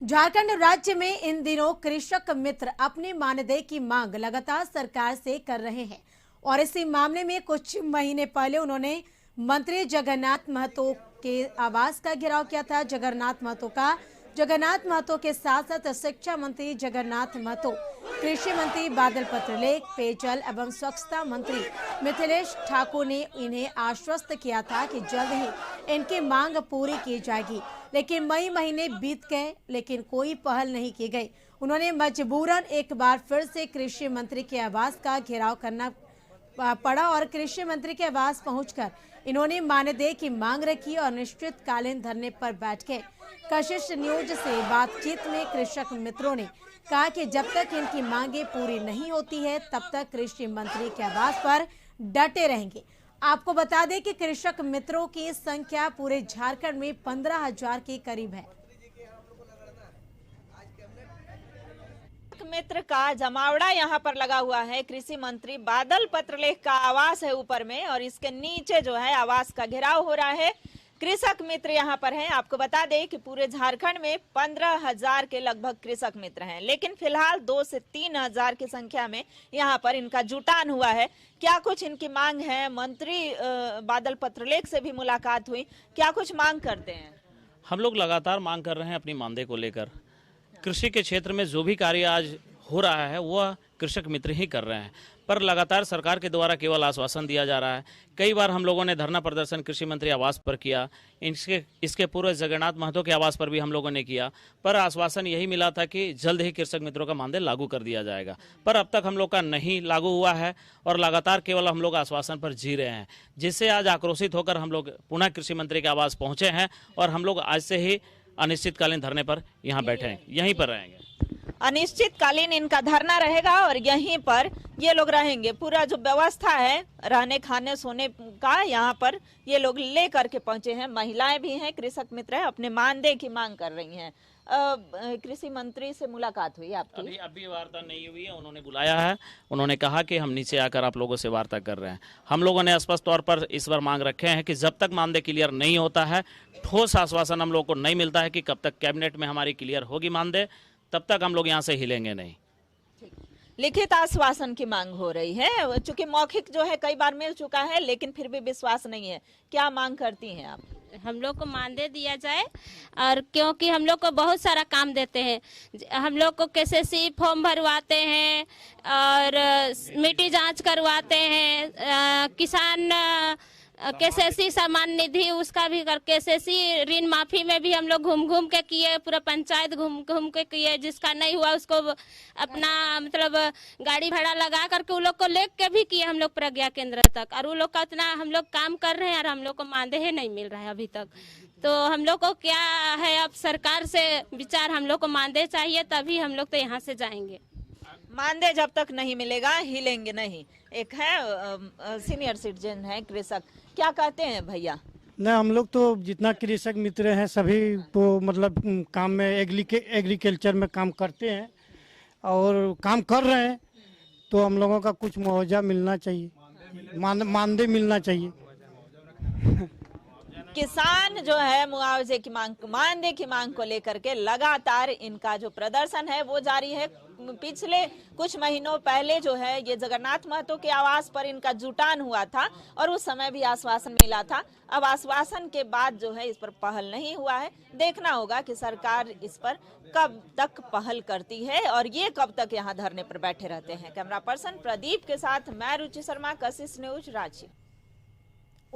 झारखंड राज्य में इन दिनों कृषक मित्र अपने मानदेय की मांग लगातार सरकार से कर रहे हैं और इसी मामले में कुछ महीने पहले उन्होंने मंत्री जगन्नाथ महतो के आवास का घेराव किया था। जगन्नाथ महतो के साथ साथ शिक्षा मंत्री जगन्नाथ महतो, कृषि मंत्री बादल पत्रलेख, पेयजल एवं स्वच्छता मंत्री मिथिलेश ठाकुर ने इन्हें आश्वस्त किया था कि जल्द ही इनकी मांग पूरी की जाएगी। लेकिन मई महीने बीत गए लेकिन कोई पहल नहीं की गई। उन्होंने मजबूरन एक बार फिर से कृषि मंत्री के आवास का घेराव करना पड़ा और कृषि मंत्री के आवास पहुंचकर इन्होंने मानदेय की मांग रखी और अनिश्चितकालीन धरने पर बैठ गए। कशिश न्यूज से बातचीत में कृषक मित्रों ने कहा कि जब तक इनकी मांगे पूरी नहीं होती है तब तक कृषि मंत्री के आवास पर डटे रहेंगे। आपको बता दें कि कृषक मित्रों की संख्या पूरे झारखंड में 15,000 के करीब है। मित्र का जमावड़ा यहाँ पर लगा हुआ है। कृषि मंत्री बादल पत्रलेख का आवास है ऊपर में और इसके नीचे जो है आवास का घेराव हो रहा है। कृषक मित्र यहाँ पर हैं। आपको बता दें कि पूरे झारखंड में 15,000 के लगभग कृषक मित्र हैं, लेकिन फिलहाल 2 से 3,000 की संख्या में यहाँ पर इनका जुटान हुआ है। क्या कुछ इनकी मांग है? मंत्री बादल पत्रलेख से भी मुलाकात हुई, क्या कुछ मांग करते हैं? हम लोग लगातार मांग कर रहे हैं अपनी मानदेय को लेकर। कृषि के क्षेत्र में जो भी कार्य आज हो रहा है वह कृषक मित्र ही कर रहे हैं, पर लगातार सरकार के द्वारा केवल आश्वासन दिया जा रहा है। कई बार हम लोगों ने धरना प्रदर्शन कृषि मंत्री आवास पर किया, इसके पूर्व जगन्नाथ महतो के आवास पर भी हम लोगों ने किया, पर आश्वासन यही मिला था कि जल्द ही कृषक मित्रों का मानदेय लागू कर दिया जाएगा। पर अब तक हम लोग का नहीं लागू हुआ है और लगातार केवल हम लोग आश्वासन पर जी रहे हैं, जिससे आज आक्रोशित होकर हम लोग पुनः कृषि मंत्री के आवास पहुंचे हैं और हम लोग आज से ही अनिश्चितकालीन धरने पर यहाँ बैठे हैं, यहीं पर रहेंगे। अनिश्चितकालीन इनका धरना रहेगा और यहीं पर ये लोग रहेंगे। पूरा जो व्यवस्था है रहने खाने सोने का यहाँ पर ये लोग ले करके पहुंचे हैं। महिलाएं भी हैं, कृषक मित्र हैं, अपने मानदेय की मांग कर रही हैं। कृषि मंत्री से मुलाकात हुई आपकी? अभी वार्ता नहीं हुई है। उन्होंने बुलाया है, उन्होंने कहा कि हम नीचे आकर आप लोगों से वार्ता कर रहे हैं। हम लोगों ने स्पष्ट तौर पर इस बार मांग रखे हैं कि जब तक मानदेय क्लियर नहीं होता है, ठोस आश्वासन हम लोग को नहीं मिलता है कि कब तक कैबिनेट में हमारी क्लियर होगी मानदेय, तब तक हम लोग यहाँ से हिलेंगे नहीं। लिखित आश्वासन की मांग हो रही है, चूंकि मौखिक जो है कई बार मिल चुका है लेकिन फिर भी विश्वास नहीं है। क्या मांग करती हैं आप? हम लोग को मानदेय दिया जाए, और क्योंकि हम लोग को बहुत सारा काम देते हैं। हम लोग को केसीसी फॉर्म भरवाते हैं और मिट्टी जांच करवाते हैं, किसान केसीसी सम्मान निधि उसका भी कर, केसीसी ऋण माफी में भी हम लोग घूम घूम के किए, पूरा पंचायत घूम घूम के किए। जिसका नहीं हुआ उसको अपना मतलब गाड़ी भाड़ा लगा करके उन लोग को ले के भी किए हम लोग प्रज्ञा केंद्र तक, और वो लोग का इतना हम लोग काम कर रहे हैं और हम लोग को मानदेय ही नहीं मिल रहा है अभी तक। तो हम लोग को क्या है, अब सरकार से विचार, हम लोग को मानदेय चाहिए तभी हम लोग तो यहाँ से जाएंगे। मानदेय जब तक नहीं मिलेगा हिलेंगे नहीं। एक है सीनियर सिटीजन है कृषक, क्या कहते हैं भैया? नहीं, हम लोग तो जितना कृषक मित्र हैं सभी तो मतलब काम में एग्रीकल्चर में काम करते हैं और काम कर रहे हैं, तो हम लोगों का कुछ मुआवजा मिलना चाहिए, मानदेय मिलना चाहिए। किसान जो है मुआवजे की मांग, मानदेय की मांग को लेकर के लगातार इनका जो प्रदर्शन है वो जारी है। पिछले कुछ महीनों पहले जो है ये जगन्नाथ महतो के आवास पर इनका जुटान हुआ था और उस समय भी आश्वासन मिला था। अब आश्वासन के बाद जो है इस पर पहल नहीं हुआ है। देखना होगा कि सरकार इस पर कब तक पहल करती है और ये कब तक यहाँ धरने पर बैठे रहते हैं। कैमरा पर्सन प्रदीप के साथ मैं रुचि शर्मा, कशिश न्यूज, रांची।